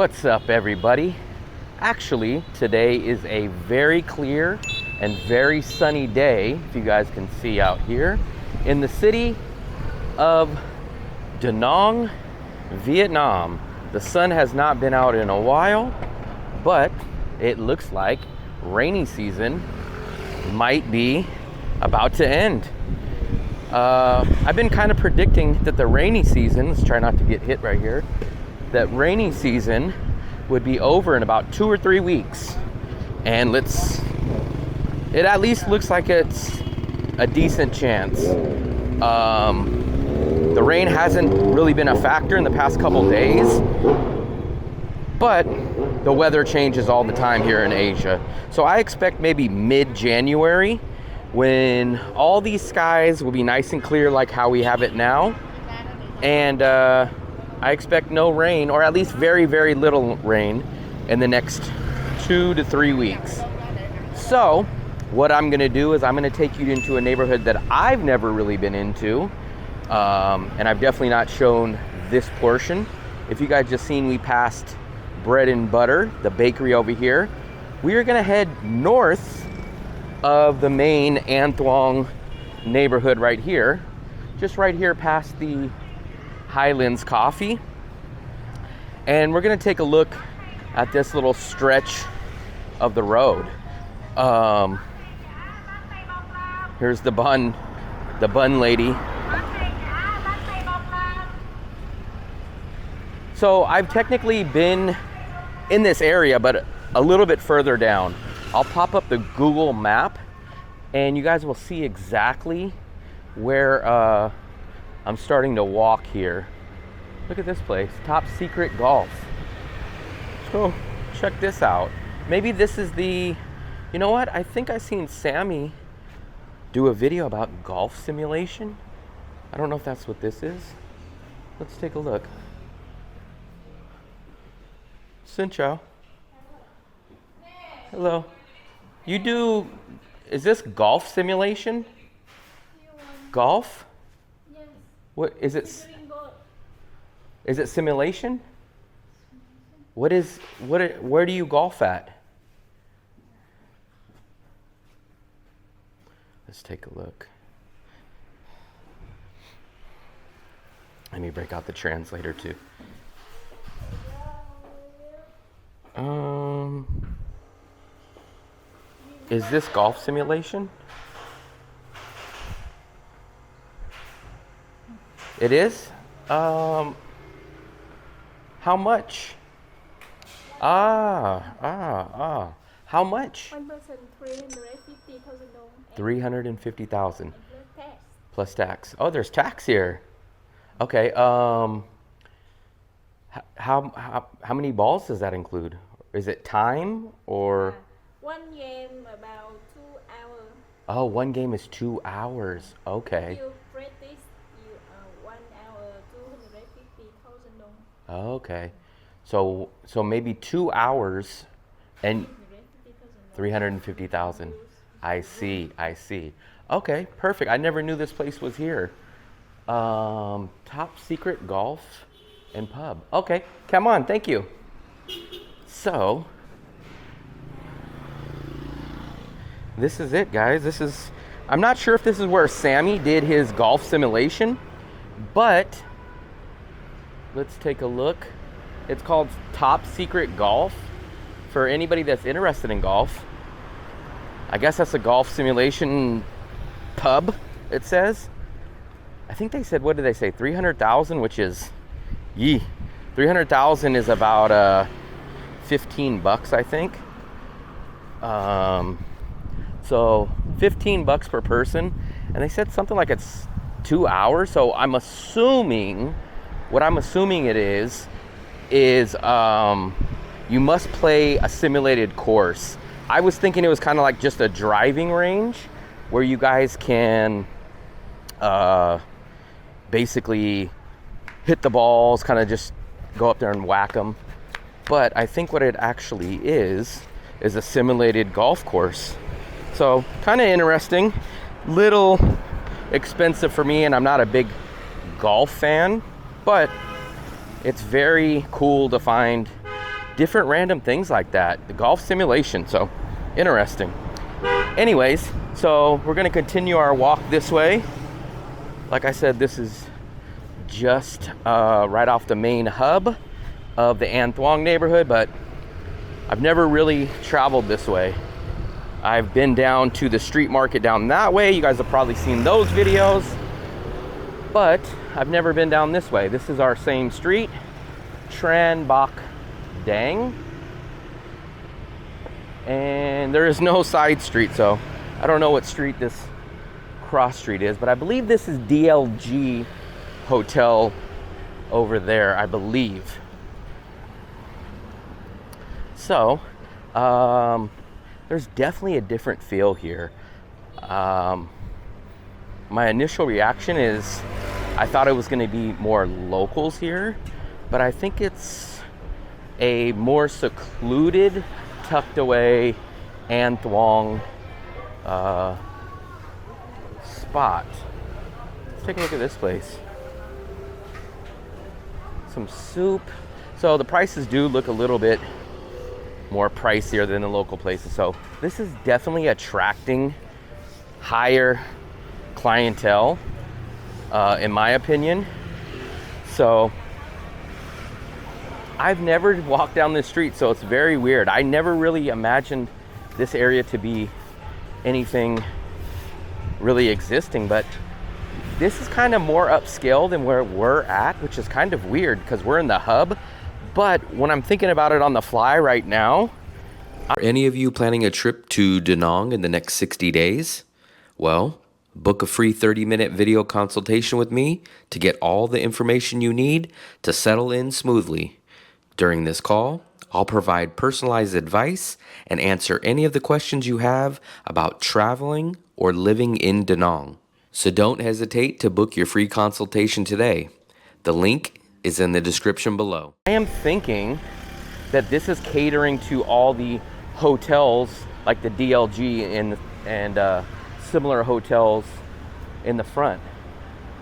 What's up, everybody? Actually, today is a very clear and very sunny day, if you guys can see out here, in the city of Da Nang, Vietnam. The sun has not been out in a while, but it looks like rainy season might be about to end. I've been kind of predicting that the rainy season, let's try not to get hit right here, that rainy season would be over in about 2 or 3 weeks. And it at least looks like it's a decent chance. The rain hasn't really been a factor in the past couple days, but the weather changes all the time here in Asia. So I expect maybe mid-January when all these skies will be nice and clear like how we have it now. And I expect no rain, or at least very, very little rain in the next 2 to 3 weeks. So what I'm gonna do is I'm gonna take you into a neighborhood that I've never really been into. And I've definitely not shown this portion. If you guys just seen, we passed Bread and Butter, the bakery over here. We are gonna head north of the main An Thuong neighborhood right here. Just right here past the Highlands Coffee. And we're gonna take a look at this little stretch of the road. Here's the bun lady. So I've technically been in this area, but a little bit further down. I'll pop up the Google map and you guys will see exactly where I'm starting to walk here. Look at this place, Top Secret Golf. So check this out. Maybe this is you know what? I think I seen Sammy do a video about golf simulation. I don't know if that's what this is. Let's take a look. Xin chào. Hello. Is this golf simulation? Golf? Yes. What is it? Is it simulation? Where do you golf at? Let's take a look. Let me break out the translator too. Is this golf simulation? It is? How much? How much? 1 person, 350,000 dong. 350,000 Plus tax. plus tax. Oh, there's tax here. Okay. How many balls does that include? Is it time or? One game about 2 hours. Oh, one game is 2 hours. Okay. You practice 1 hour, 250,000 dong. Okay. So maybe 2 hours and 350,000. I see. Okay, perfect. I never knew this place was here. Top Secret Golf and Pub. Okay, come on, thank you. So, this is it, guys. I'm not sure if this is where Sammy did his golf simulation, but let's take a look. It's called Top Secret Golf. For anybody that's interested in golf, I guess that's a golf simulation pub, it says. I think they said, what did they say? 300,000, which is, 300,000 is about $15, I think. So $15 per person. And they said something like it's 2 hours. So what I'm assuming it is you must play a simulated course. I was thinking it was kind of like just a driving range where you guys can basically hit the balls, kind of just go up there and whack them. But I think what it actually is a simulated golf course. So kind of interesting, little expensive for me, and I'm not a big golf fan, but it's very cool to find different random things like that. The golf simulation, so interesting. Anyways, so we're gonna continue our walk this way. Like I said, this is just right off the main hub of the An Thuong neighborhood, but I've never really traveled this way. I've been down to the street market down that way. You guys have probably seen those videos, but I've never been down this way. This is our same street, Tran Bach Dang. And there is no side street, so I don't know what street this cross street is, but I believe this is DLG Hotel over there, I believe. So, there's definitely a different feel here. My initial reaction is I thought it was going to be more locals here, but I think it's a more secluded, tucked away An Thuong spot. Let's take a look at this place. Some soup. So the prices do look a little bit more pricier than the local places. So this is definitely attracting higher clientele, in my opinion. So I've never walked down this street, so it's very weird. I never really imagined this area to be anything really existing, but this is kind of more upscale than where we're at, which is kind of weird because we're in the hub. But when I'm thinking about it on the fly right now, are any of you planning a trip to Da Nang in the next 60 days? Well, book a free 30-minute video consultation with me to get all the information you need to settle in smoothly. During this call, I'll provide personalized advice and answer any of the questions you have about traveling or living in Da Nang. So don't hesitate to book your free consultation today. The link is in the description below. I am thinking that this is catering to all the hotels like the DLG and similar hotels in the front.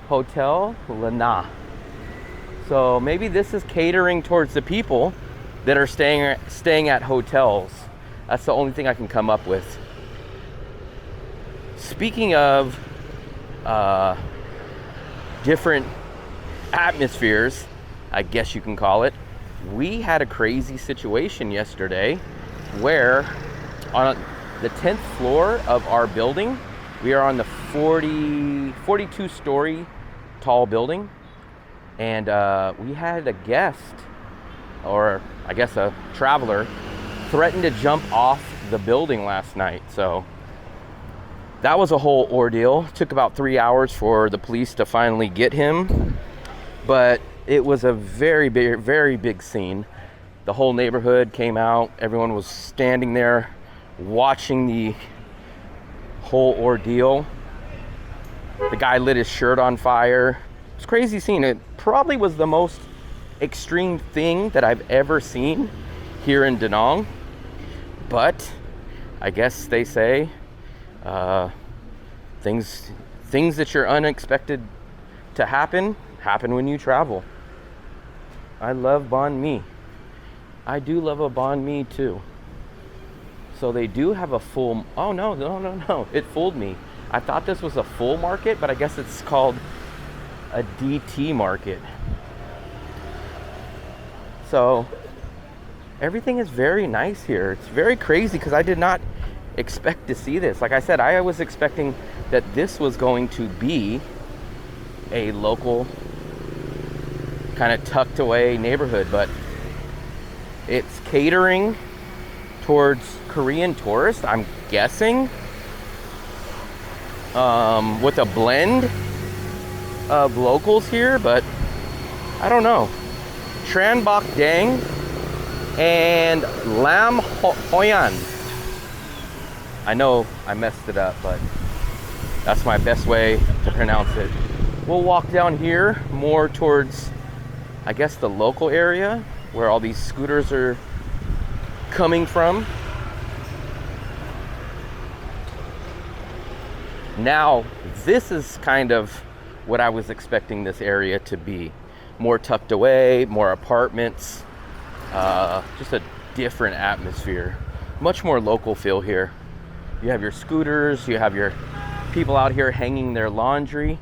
Hotel Lana. So maybe this is catering towards the people that are staying at hotels. That's the only thing I can come up with. Speaking of different atmospheres, I guess you can call it, we had a crazy situation yesterday where on the 10th floor of our building, we are on the 42-story tall building, and we had a guest, or I guess a traveler, threatened to jump off the building last night. So that was a whole ordeal. It took about 3 hours for the police to finally get him, but it was a very big scene. The whole neighborhood came out. Everyone was standing there watching the whole ordeal. The guy lit his shirt on fire. It was a crazy scene. It probably was the most extreme thing that I've ever seen here in Da Nang. But I guess they say things that you're unexpected to happen when you travel. I love banh mi. I do love a banh mi too. So they do have a full, oh no, it fooled me. I thought this was a full market, but I guess it's called a DT market. So everything is very nice here. It's very crazy because I did not expect to see this. Like I said, I was expecting that this was going to be a local kind of tucked away neighborhood, but it's catering towards Korean tourists, I'm guessing, with a blend of locals here, but I don't know. Tran Bach Dang and Lam Hoyan. I know I messed it up, but that's my best way to pronounce it. We'll walk down here more towards, I guess, the local area where all these scooters are coming from. Now, this is kind of what I was expecting this area to be. More tucked away, more apartments. Just a different atmosphere, much more local feel here. You have your scooters, you have your people out here hanging their laundry.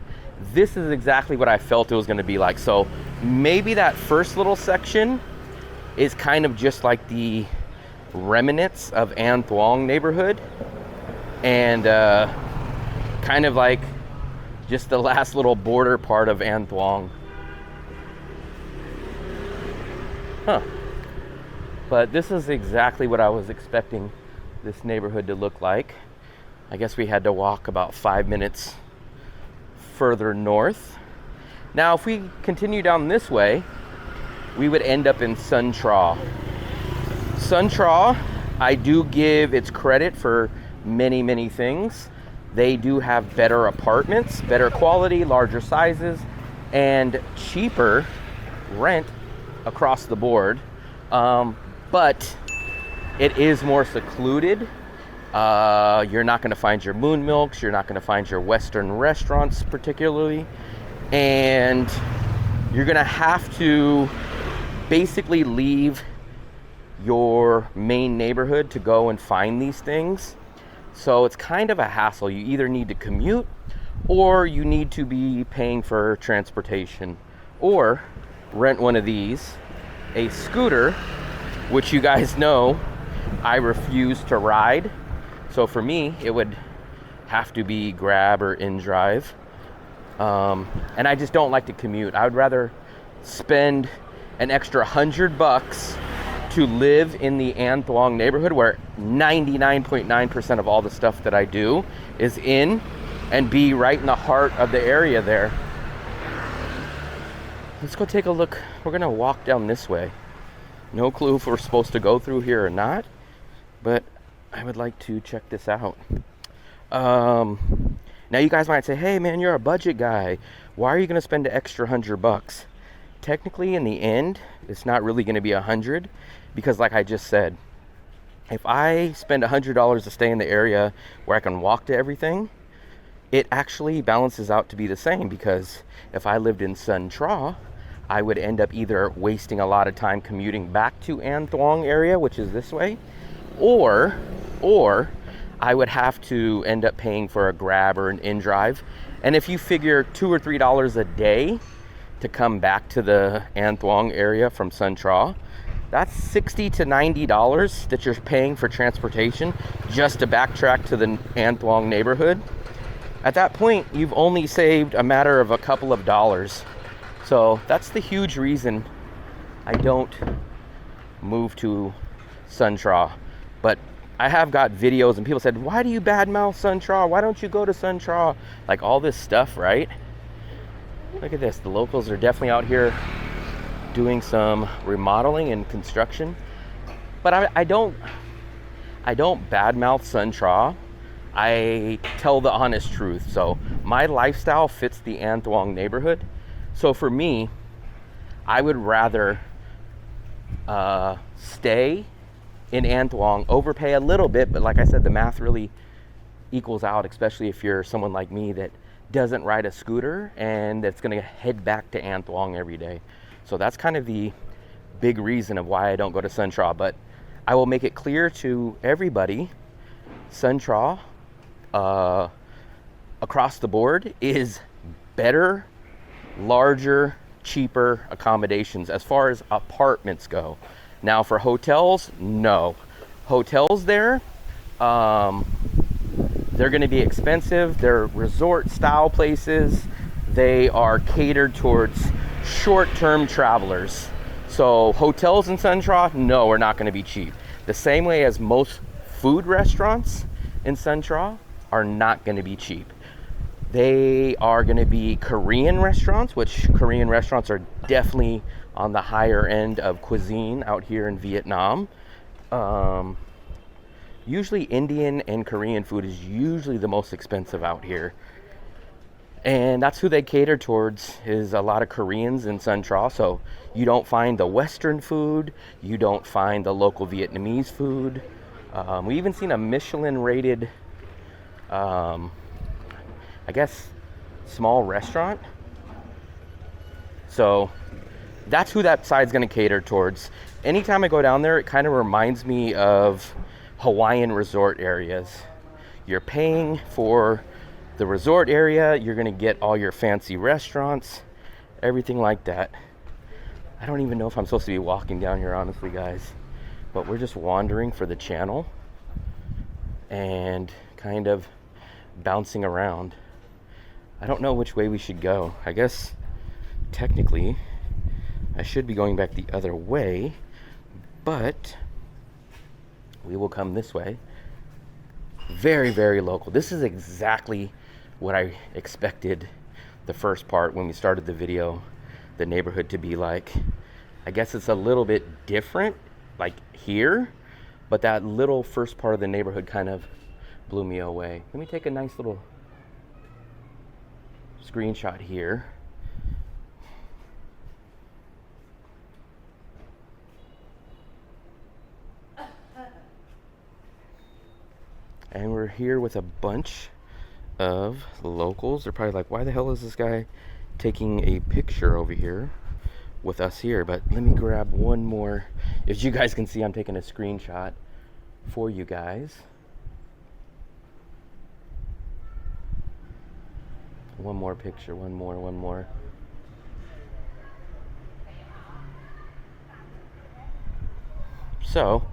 This is exactly what I felt it was going to be like. So maybe that first little section is kind of just like the remnants of An Thuong neighborhood, and kind of like just the last little border part of An Thuong. But this is exactly what I was expecting this neighborhood to look like. I guess we had to walk about 5 minutes further north. Now, if we continue down this way, we would end up in Sun Tra. Sun Tra, I do give its credit for many, many things. They do have better apartments, better quality, larger sizes, and cheaper rent across the board. But it is more secluded. You're not going to find your moon milks. You're not going to find your Western restaurants particularly. And you're going to have to basically leave your main neighborhood to go and find these things. So it's kind of a hassle. You either need to commute or you need to be paying for transportation or rent one of these, a scooter, which you guys know I refuse to ride. So for me, it would have to be Grab or InDrive. And I just don't like to commute. I would rather spend an extra $100 to live in the An Thuong neighborhood, where 99.9% of all the stuff that I do is in, and be right in the heart of the area there. Let's go take a look. We're gonna walk down this way. No clue if we're supposed to go through here or not, but I would like to check this out. Now you guys might say, hey man, you're a budget guy. Why are you gonna spend an extra $100? Technically, in the end, it's not really gonna be 100, because like I just said, if I spend $100 to stay in the area where I can walk to everything, it actually balances out to be the same, because if I lived in Sun Tra, I would end up either wasting a lot of time commuting back to An Thuong area, which is this way, or I would have to end up paying for a Grab or an InDrive. And if you figure $2 or $3 a day to come back to the An Thuong area from Sun Tra, that's $60 to $90 that you're paying for transportation just to backtrack to the An Thuong neighborhood. At that point, you've only saved a matter of a couple of dollars. So that's the huge reason I don't move to Sun Tra. But I have got videos and people said, why do you badmouth Sun Tra? Why don't you go to Sun Tra? Like all this stuff, right? Look at this. The locals are definitely out here doing some remodeling and construction. But I don't badmouth Sun Tra. I tell the honest truth. So my lifestyle fits the An Thuong neighborhood. So for me, I would rather stay in An Thuong, overpay a little bit, but like I said, the math really equals out, especially if you're someone like me that doesn't ride a scooter and that's gonna head back to An Thuong every day. So that's kind of the big reason of why I don't go to Sun Tra. But I will make it clear to everybody, Sun Tra, across the board, is better, larger, cheaper accommodations as far as apartments go. Now for hotels, no. Hotels there, they're gonna be expensive. They're resort style places. They are catered towards short-term travelers. So hotels in Sun Tra, no, are not gonna be cheap. The same way as most food restaurants in Sun Tra are not gonna be cheap. They are going to be Korean restaurants, which Korean restaurants are definitely on the higher end of cuisine out here in Vietnam. Usually Indian and Korean food is usually the most expensive out here. And that's who they cater towards, is a lot of Koreans in Sun Tra. So you don't find the Western food. You don't find the local Vietnamese food. We even seen a Michelin rated I guess small restaurant. So that's who that side's gonna cater towards. Anytime I go down there, it kind of reminds me of Hawaiian resort areas. You're paying for the resort area, you're gonna get all your fancy restaurants, everything like that. I don't even know if I'm supposed to be walking down here, honestly, guys, but we're just wandering for the channel and kind of bouncing around. I don't know which way we should go. I guess technically I should be going back the other way, but we will come this way. Very, very local. This is exactly what I expected the first part when we started the video, the neighborhood to be like. I guess it's a little bit different like here, but that little first part of the neighborhood kind of blew me away. Let me take a nice little screenshot here. And we're here with a bunch of locals. They're probably like, why the hell is this guy taking a picture over here with us here? But let me grab one more. As you guys can see, I'm taking a screenshot for you guys. One more picture, one more. So,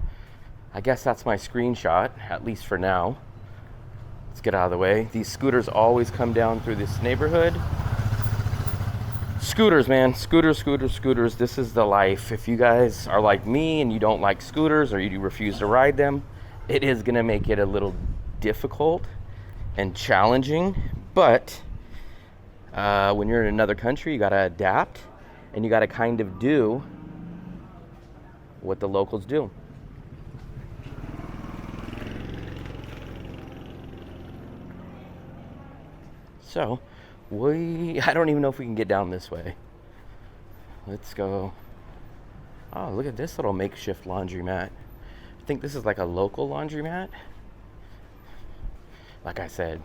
I guess that's my screenshot, at least for now. Let's get out of the way. These scooters always come down through this neighborhood. Scooters, man. Scooters. This is the life. If you guys are like me and you don't like scooters or you refuse to ride them, it is going to make it a little difficult and challenging. But when you're in another country, you got to adapt and you got to kind of do what the locals do. So, I don't even know if we can get down this way. Let's go. Oh, look at this little makeshift laundromat. I think this is like a local laundromat. Like I said,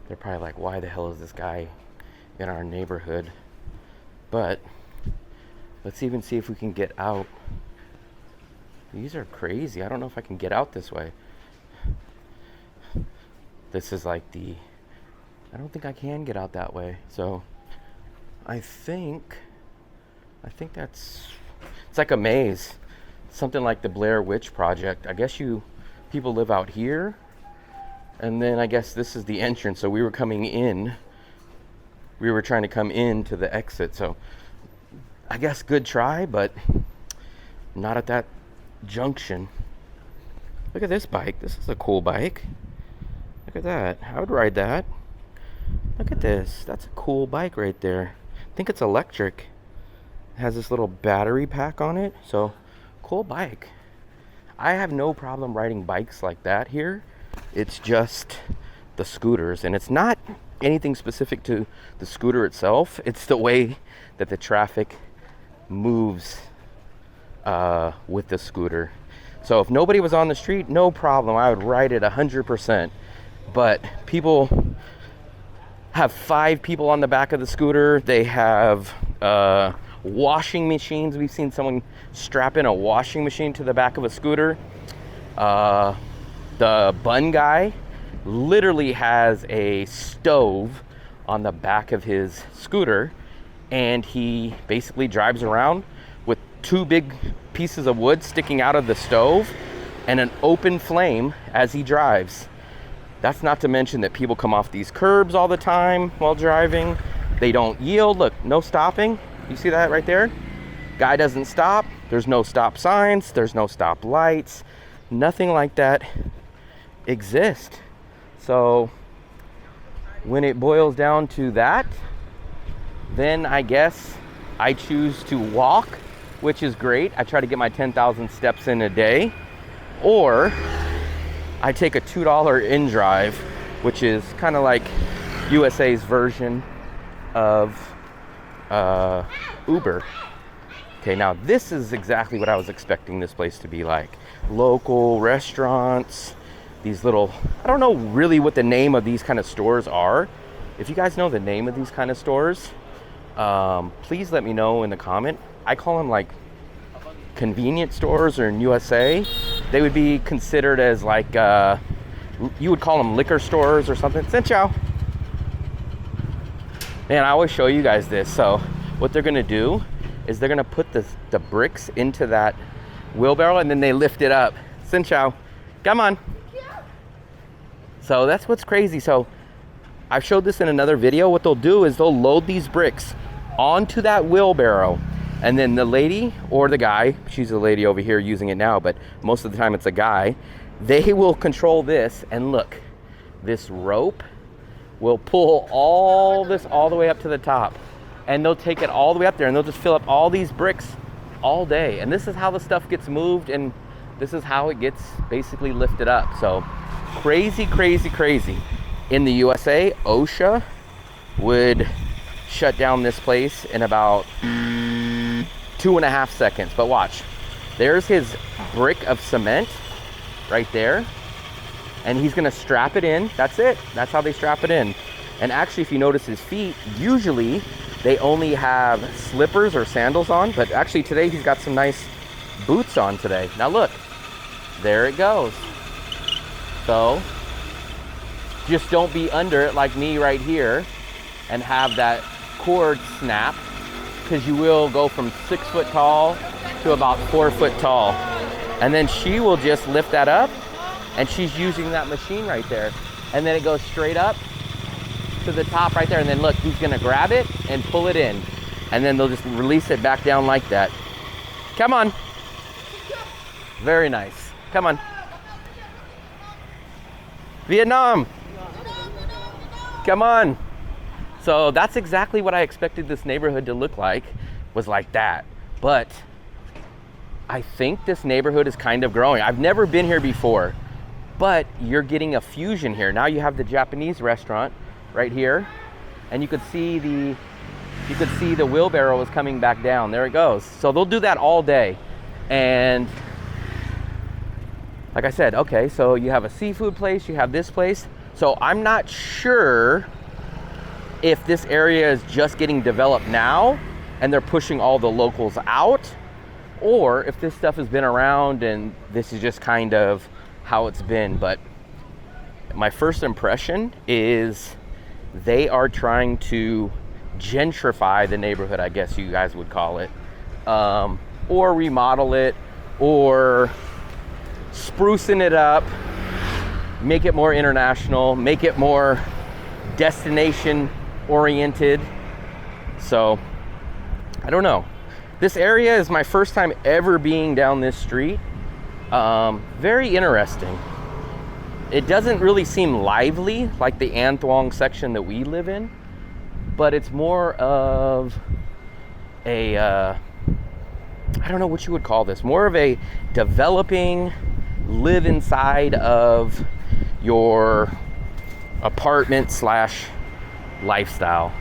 they're probably like, why the hell is this guy in our neighborhood? But let's even see if we can get out. These are crazy. I don't know if I can get out this way. This is like I don't think I can get out that way. So I think it's like a maze. Something like the Blair Witch Project. I guess people live out here. And then I guess this is the entrance. So we were coming in. We were trying to come into the exit. So I guess good try, but not at that junction. Look at this bike. This is a cool bike. Look at that. I would ride that. Look at this. That's a cool bike right there. I think it's electric. It has this little battery pack on it. So, cool bike. I have no problem riding bikes like that here. It's just the scooters. And it's not anything specific to the scooter itself. It's the way that the traffic moves with the scooter. So, if nobody was on the street, no problem. I would ride it 100%. But people have 5 people on the back of the scooter. They have washing machines. We've seen someone strap in a washing machine to the back of a scooter. The bun guy literally has a stove on the back of his scooter, and he basically drives around with 2 big pieces of wood sticking out of the stove and an open flame as he drives. That's not to mention that people come off these curbs all the time while driving. They don't yield. Look, no stopping. You see that right there? Guy doesn't stop. There's no stop signs. There's no stop lights. Nothing like that exists. So when it boils down to that, then I guess I choose to walk, which is great. I try to get my 10,000 steps in a day. Or I take a $2 in drive, which is kind of like USA's version of Uber. Okay, now this is exactly what I was expecting this place to be like. Local restaurants, these little, I don't know really what the name of these kind of stores are. If you guys know the name of these kind of stores, please let me know in the comment. I call them like convenience stores, or in USA, they would be considered as like, you would call them liquor stores or something. Xin chào. Man, I always show you guys this. So what they're gonna do is they're gonna put the bricks into that wheelbarrow and then they lift it up. Xin chào. Come on. So that's what's crazy. So I've showed this in another video. What they'll do is they'll load these bricks onto that wheelbarrow, and then the lady or the guy, she's a lady over here using it now, but most of the time it's a guy, they will control this. And look, this rope will pull all this all the way up to the top, and they'll take it all the way up there and they'll just fill up all these bricks all day. And this is how the stuff gets moved, and this is how it gets basically lifted up. So crazy, crazy, crazy. In the USA, OSHA would shut down this place in about 2.5 seconds. But watch, there's his brick of cement right there, and he's gonna strap it in. That's it. That's how they strap it in. And actually, if you notice his feet, usually they only have slippers or sandals on, but actually today he's got some nice boots on today. Now look, there it goes. So just don't be under it like me right here and have that cord snap, because you will go from 6 foot tall to about 4 foot tall. And then she will just lift that up, and she's using that machine right there. And then it goes straight up to the top right there. And then look, he's gonna grab it and pull it in. And then they'll just release it back down like that. Come on. Very nice. Come on. Vietnam. Come on. So that's exactly what I expected this neighborhood to look like, was like that. But I think this neighborhood is kind of growing. I've never been here before, but you're getting a fusion here. Now you have the Japanese restaurant right here, and you could see the wheelbarrow is coming back down. There it goes. So they'll do that all day. And like I said, okay, so you have a seafood place, you have this place. So I'm not sure if this area is just getting developed now and they're pushing all the locals out, or if this stuff has been around and this is just kind of how it's been. But my first impression is they are trying to gentrify the neighborhood, I guess you guys would call it, or remodel it, or sprucing it up, make it more international, make it more destination oriented. So I don't know. This area is my first time ever being down this street. Very interesting. It doesn't really seem lively like the An Thuong section that we live in, but it's more of a, I don't know what you would call this, more of a developing, live inside of your apartment slash lifestyle.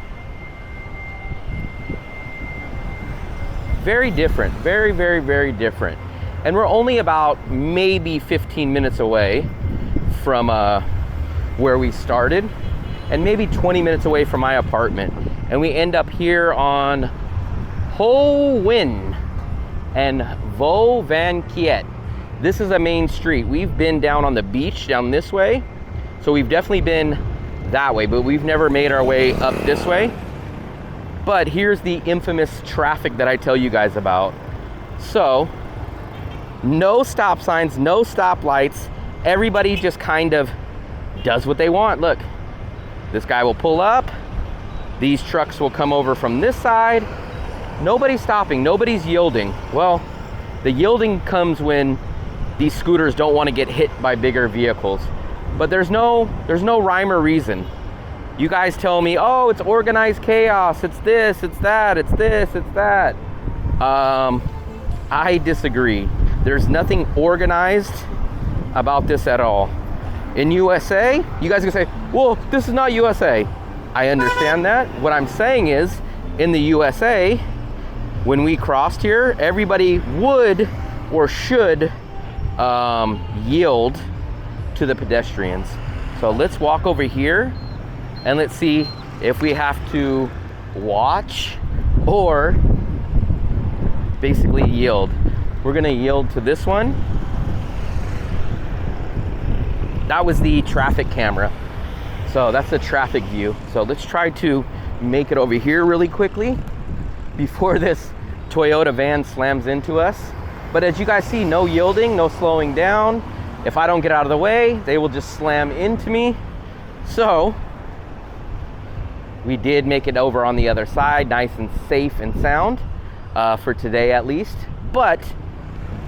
Very different, very, very, very different. And we're only about maybe 15 minutes away from where we started, and maybe 20 minutes away from my apartment. And we end up here on Ho Nguyen and Vo Van Kiet. This is a main street. We've been down on the beach down this way, so we've definitely been that way, but we've never made our way up this way. But here's the infamous traffic that I tell you guys about. So no stop signs, no stop lights. Everybody just kind of does what they want. Look, this guy will pull up, these trucks will come over from this side. Nobody's stopping, nobody's yielding. Well, the yielding comes when these scooters don't want to get hit by bigger vehicles. But there's no rhyme or reason. You guys tell me, oh, it's organized chaos, it's this, it's that, it's this, it's that. I disagree. There's nothing organized about this at all. In USA, you guys can say, well, this is not USA. I understand that. What I'm saying is, in the USA, when we crossed here, everybody would or should yield to the pedestrians. So let's walk over here and let's see if we have to watch or basically yield. We're gonna yield to this one. That was the traffic camera. So that's the traffic view. So let's try to make it over here really quickly before this Toyota van slams into us. But as you guys see, no yielding, no slowing down. If I don't get out of the way, they will just slam into me. So we did make it over on the other side, nice and safe and sound for today at least. But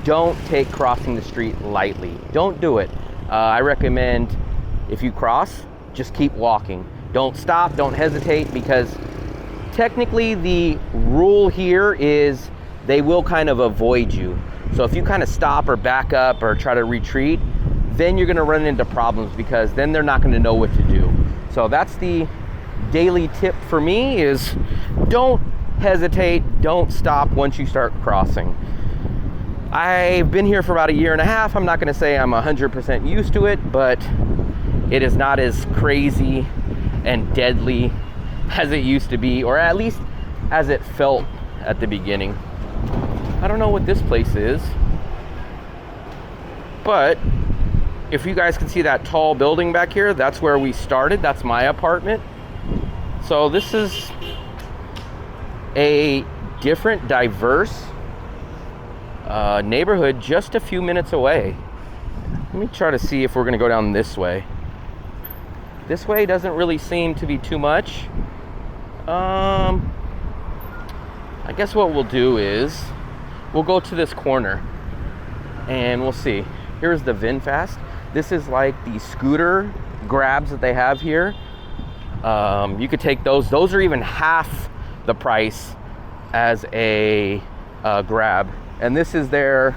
don't take crossing the street lightly. Don't do it. I recommend if you cross, just keep walking. Don't stop, don't hesitate, because technically the rule here is they will kind of avoid you. So if you kind of stop or back up or try to retreat, then you're gonna run into problems, because then they're not gonna know what to do. So that's the daily tip for me, is don't hesitate, don't stop once you start crossing. I've been here for about 1.5 years. I'm not gonna say I'm 100% used to it, but it is not as crazy and deadly as it used to be, or at least as it felt at the beginning. I don't know what this place is, but if you guys can see that tall building back here, that's where we started. That's my apartment. So this is a different, diverse neighborhood just a few minutes away. Let me try to see if we're gonna go down this way. This way doesn't really seem to be too much. I guess what we'll do is we'll go to this corner and we'll see. Here's the VinFast. This is like the scooter grabs that they have here. You could take those. Those are even half the price as a grab. And this is their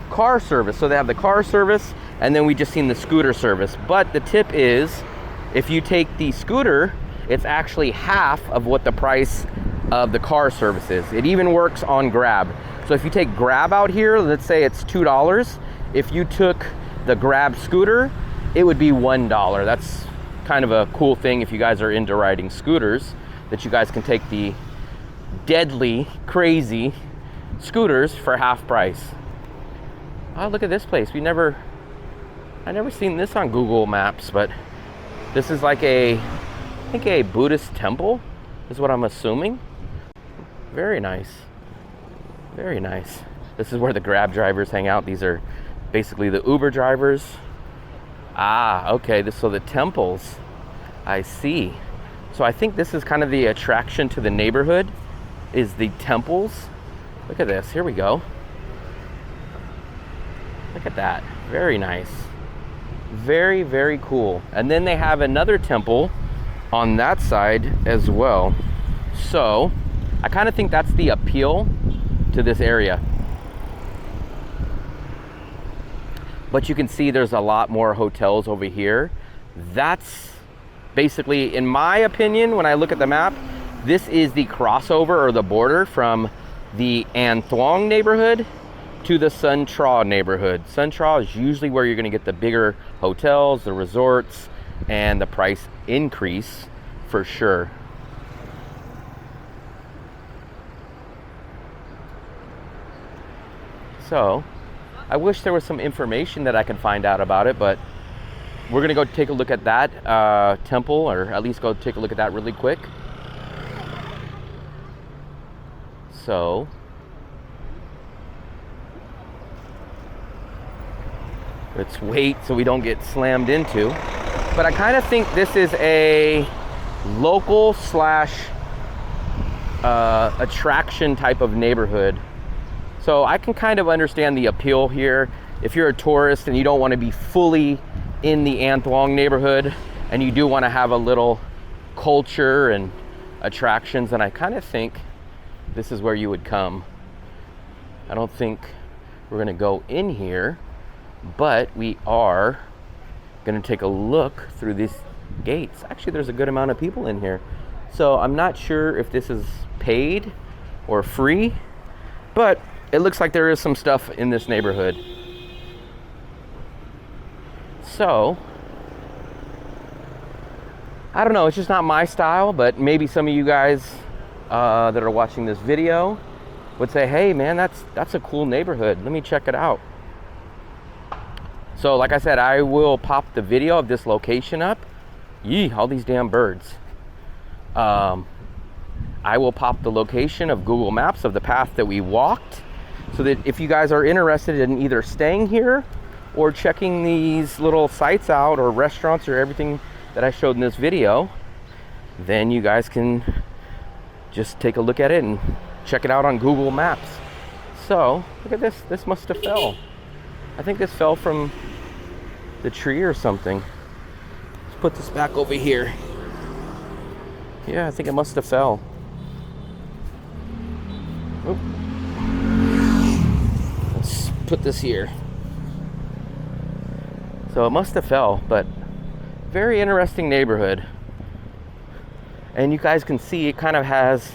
car service. So they have the car service, and then we just seen the scooter service. But the tip is, if you take the scooter, it's actually half of what the price of the car service is. It even works on Grab. So if you take Grab out here, let's say it's $2. If you took the Grab scooter, it would be $1. That's kind of a cool thing if you guys are into riding scooters, that you guys can take the deadly, crazy scooters for half price. Oh, look at this place. I never seen this on Google Maps, but this is like I think a Buddhist temple is what I'm assuming. Very nice. Very nice. This is where the Grab drivers hang out. These are basically the Uber drivers. Ah, okay. So the temples, I see. So I think this is kind of the attraction to the neighborhood, is the temples. Look at this. Here we go. Look at that. Very nice. Very, very cool. And then they have another temple on that side as well. So I kind of think that's the appeal to this area. But you can see there's a lot more hotels over here. That's basically, in my opinion, when I look at the map, this is the crossover or the border from the An Thuong neighborhood to the Sun Tra neighborhood. Sun Tra is usually where you're gonna get the bigger hotels, the resorts, and the price increase for sure. So, I wish there was some information that I could find out about it, but we're gonna go take a look at that temple, or at least go take a look at that really quick. So, let's wait so we don't get slammed into. But I kind of think this is a local slash attraction type of neighborhood. So I can kind of understand the appeal here. If you're a tourist and you don't want to be fully in the An Thuong neighborhood, and you do want to have a little culture and attractions, then I kind of think this is where you would come. I don't think we're gonna go in here, but we are gonna take a look through these gates. Actually, there's a good amount of people in here. So I'm not sure if this is paid or free, but it looks like there is some stuff in this neighborhood. So, I don't know, it's just not my style, but maybe some of you guys that are watching this video would say, hey man, that's a cool neighborhood. Let me check it out. So like I said, I will pop the video of this location up. Yee, all these damn birds. I will pop the location of Google Maps of the path that we walked, so that if you guys are interested in either staying here or checking these little sites out or restaurants or everything that I showed in this video, then you guys can just take a look at it and check it out on Google Maps. So look at this. This must have fell. I think this fell from the tree or something. Let's put this back over here. Yeah, I think it must have fell. Oop. Let's put this here. So it must have fell, but very interesting neighborhood. And you guys can see it kind of has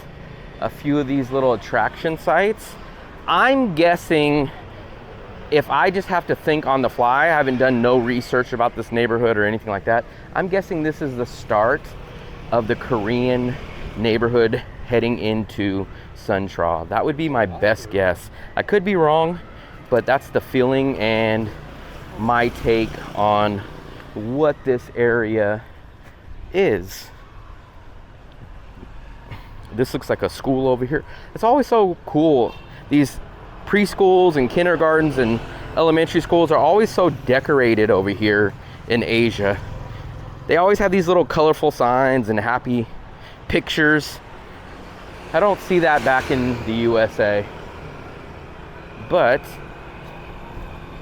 a few of these little attraction sites. I'm guessing, if I just have to think on the fly, I haven't done no research about this neighborhood or anything like that, I'm guessing this is the start of the Korean neighborhood heading into Suntra. That would be my best guess. I could be wrong, but that's the feeling and my take on what this area is. This looks like a school over here. It's always so cool. These preschools and kindergartens and elementary schools are always so decorated over here in Asia. They always have these little colorful signs and happy pictures. I don't see that back in the USA. But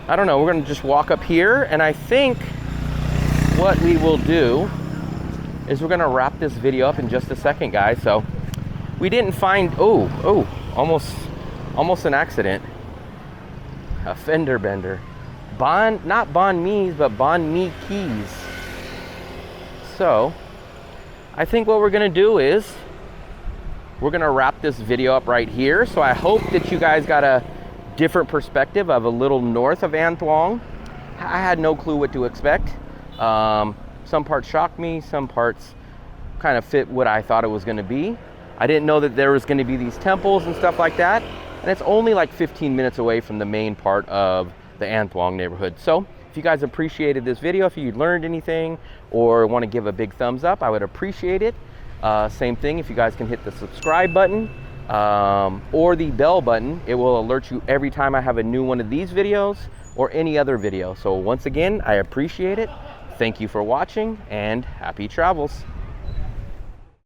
I don't know, we're gonna just walk up here, and I think what we will do is we're gonna wrap this video up in just a second, guys. So we didn't find, almost an accident. A fender bender. Not banh mi's, but banh mi keys. So I think what we're gonna do is we're gonna wrap this video up right here. So I hope that you guys got a different perspective of a little north of An Thuong. I had no clue what to expect. Some parts shocked me, some parts kind of fit what I thought it was gonna be. I didn't know that there was gonna be these temples and stuff like that. And it's only like 15 minutes away from the main part of the An Thuong neighborhood. So if you guys appreciated this video, if you learned anything or want to give a big thumbs up, I would appreciate it. Same thing, if you guys can hit the subscribe button or the bell button, it will alert you every time I have a new one of these videos or any other video. So once again, I appreciate it. Thank you for watching, and happy travels.